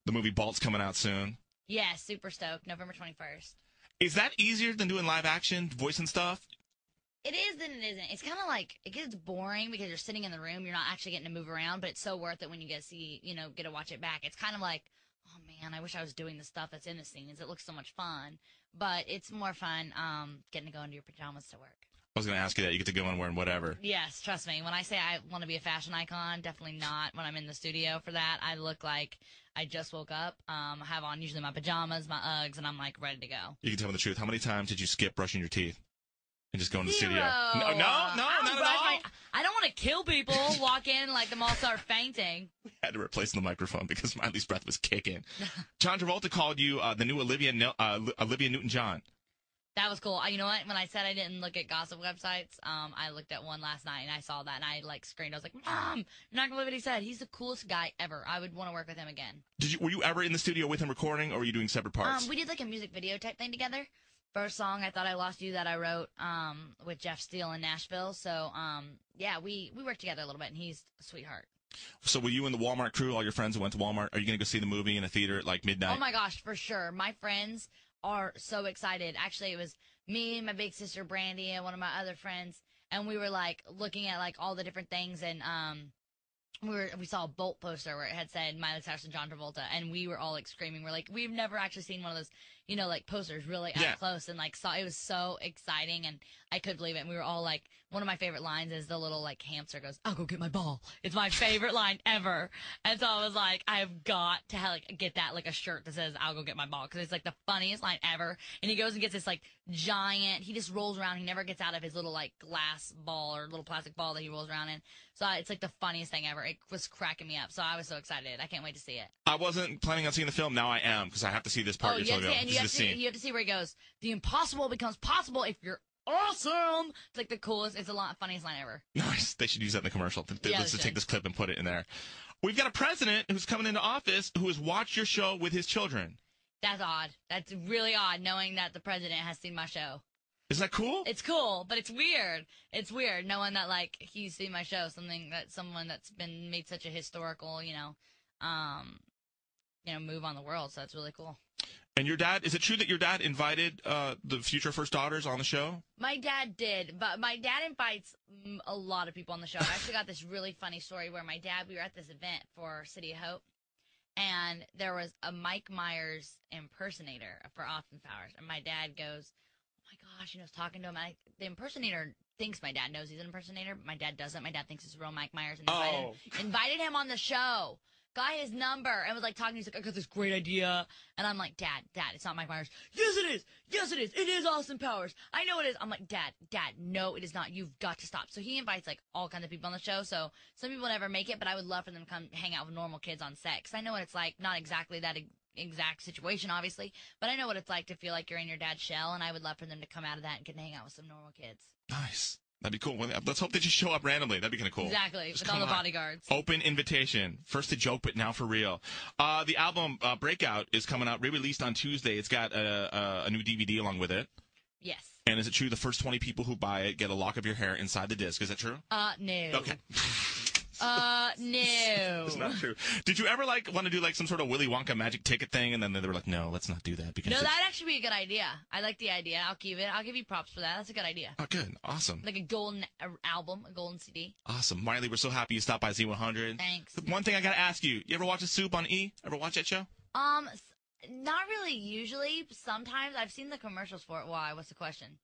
The movie Balt's coming out soon. Yeah, super stoked. November 21st. Is that easier than doing live action, voice and stuff? It is and it isn't. It's kind of like, it gets boring because you're sitting in the room. You're not actually getting to move around, but it's so worth it when you get to see, get to watch it back. It's kind of like, oh man, I wish I was doing the stuff that's in the scenes. It looks so much fun. But it's more fun getting to go into your pajamas to work. I was going to ask you that. You get to go in wearing whatever. Yes, trust me. When I say I want to be a fashion icon, definitely not when I'm in the studio for that. I look like I just woke up. I have on usually my pajamas, my Uggs, and I'm like ready to go. You can tell me the truth. How many times did you skip brushing your teeth and just go in the 0. studio? No, not at all. I don't want to kill people, walk in, like them all start fainting. I had to replace the microphone because Miley's breath was kicking. John Travolta called you the new Olivia Newton-John. That was cool. You know what? When I said I didn't look at gossip websites, I looked at one last night and I saw that and I screamed. I was like, "Mom, you're not gonna believe what he said. He's the coolest guy ever. I would want to work with him again." Were you ever in the studio with him recording, or were you doing separate parts? We did like a music video type thing together. First song, I Thought I Lost You, that I wrote with Jeff Steele in Nashville. So yeah, we worked together a little bit, and he's a sweetheart. So were you and the Walmart crew, all your friends who went to Walmart, are you gonna go see the movie in a theater at like midnight? Oh my gosh, for sure. My friends are so excited. Actually, it was me and my big sister Brandy and one of my other friends, and we were like looking at like all the different things, and we saw a Bolt poster where it had said Miley Cyrus and John Travolta, and we were all like screaming. We're like, we've never actually seen one of those, like posters really up close, and like it was so exciting, and I couldn't believe it. And we were all like, one of my favorite lines is the little like hamster goes, "I'll go get my ball." It's my favorite line ever, and so I was like, I've got to get that like a shirt that says "I'll go get my ball" because it's like the funniest line ever. And he goes and gets this like giant. He just rolls around. He never gets out of his little like glass ball or little plastic ball that he rolls around in. So it's like the funniest thing ever. It was cracking me up. So I was so excited. I can't wait to see it. I wasn't planning on seeing the film. Now I am because I have to see this part. You have to see where he goes. The impossible becomes possible if you're awesome. It's like the coolest. It's the funniest line ever. Nice. They should use that in the commercial. Let's just take this clip and put it in there. We've got a president who's coming into office who has watched your show with his children. That's odd. That's really odd, knowing that the president has seen my show. Isn't that cool? It's cool, but it's weird. It's weird knowing that like he's seen my show, someone that's been made such a historical, move on the world. So that's really cool. And your dad, is it true that your dad invited the future first daughters on the show? My dad did, but my dad invites a lot of people on the show. I actually got this really funny story where we were at this event for City of Hope, and there was a Mike Myers impersonator for Austin Powers, and my dad goes, "Oh my gosh," was talking to him. The impersonator thinks my dad knows he's an impersonator, but my dad doesn't. My dad thinks it's real Mike Myers, and invited him on the show. Got his number and was like talking. He's like, "I got this great idea," and I'm like, "Dad, it's not Mike Myers." "Yes, it is. Yes, it is. It is Austin Powers. I know it is." I'm like, Dad, no, it is not. You've got to stop." So he invites like all kinds of people on the show. So some people never make it, but I would love for them to come hang out with normal kids on set, because I know what it's like. Not exactly that exact situation, obviously, but I know what it's like to feel like you're in your dad's shell, and I would love for them to come out of that and get to hang out with some normal kids. Nice. That'd be cool. Well, let's hope they just show up randomly. That'd be kind of cool. Exactly. With all the bodyguards. Open invitation. First a joke, but now for real. The album Breakout is coming out, re-released on Tuesday. It's got a new DVD along with it. Yes. And is it true the first 20 people who buy it get a lock of your hair inside the disc? Is that true? No. Okay. No. It's not true. Did you ever want to do some sort of Willy Wonka magic ticket thing, and then they were like, "No, let's not do that"? Because that'd actually be a good idea. I like the idea. I'll keep it. I'll give you props for that. That's a good idea. Oh, good. Awesome. Like a golden album, a golden CD. Awesome. Miley, we're so happy you stopped by Z100. Thanks. One thing I got to ask you, you ever watch The Soup on E? Ever watch that show? Not really usually. Sometimes. I've seen the commercials for it. Why? What's the question?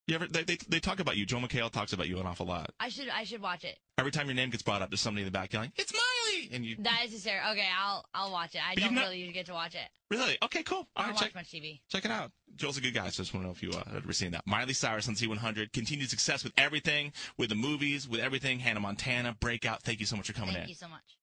They talk about you. Joe McHale talks about you an awful lot. I should watch it. Every time your name gets brought up, there's somebody in the back yelling, "It's Miley!" And you. That is hysterical. Okay, I'll watch it. I don't really usually get to watch it. Really? Okay, cool. I don't watch much TV. Check it out. Joel's a good guy, so I just want to know if you had ever seen that. Miley Cyrus on Z100. Continued success with everything, with the movies, with everything. Hannah Montana, Breakout. Thank you so much for coming in. Thank you so much.